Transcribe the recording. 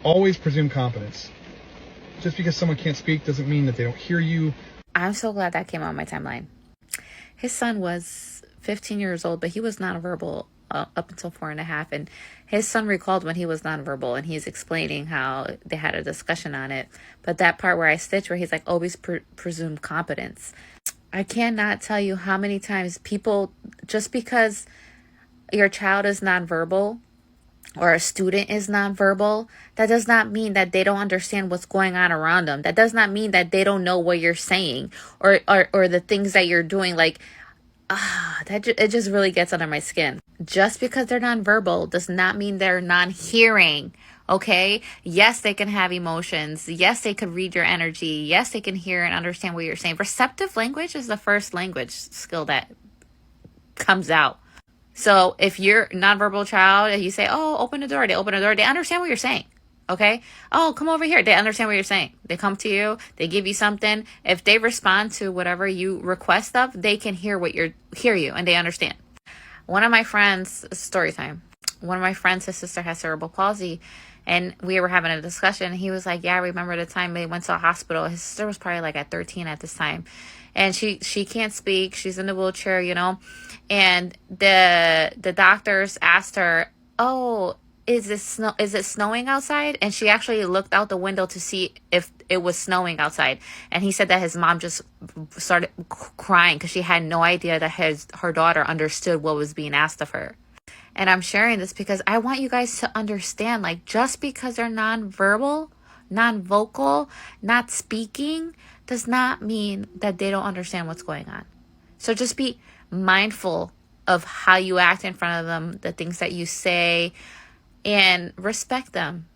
Always presume competence. Just because someone can't speak doesn't mean that they don't hear you. I'm so glad that came on my timeline. His son was 15 years old, but he was nonverbal up until 4.5. And his son recalled when he was nonverbal, and he's explaining how they had a discussion on it. But that part where I stitched, where he's like, always presume competence. I cannot tell you how many times people, just because your child is nonverbal or a student is nonverbal, that does not mean that they don't understand what's going on around them. That does not mean that they don't know what you're saying or the things that you're doing. Like, it just really gets under my skin. Just because they're nonverbal does not mean they're non-hearing. Okay? Yes, they can have emotions. Yes, they could read your energy. Yes, they can hear and understand what you're saying. Receptive language is the first language skill that comes out. So if you're a nonverbal child and you say, oh, open the door, they open the door, they understand what you're saying. Okay? Oh, come over here. They understand what you're saying. They come to you, they give you something. If they respond to whatever you request of, they can hear you and they understand. One of my friends, story time. One of my friends, his sister has cerebral palsy, and we were having a discussion. He was like, yeah, I remember the time they went to a hospital. His sister was probably like at 13 at this time. And she can't speak. She's in the wheelchair, And the doctors asked her, oh, is it snowing outside? And she actually looked out the window to see if it was snowing outside. And he said that his mom just started crying because she had no idea that her daughter understood what was being asked of her. And I'm sharing this because I want you guys to understand, like, just because they're non-verbal, non-vocal, not speaking, does not mean that they don't understand what's going on. So just be mindful of how you act in front of them, the things that you say, and respect them.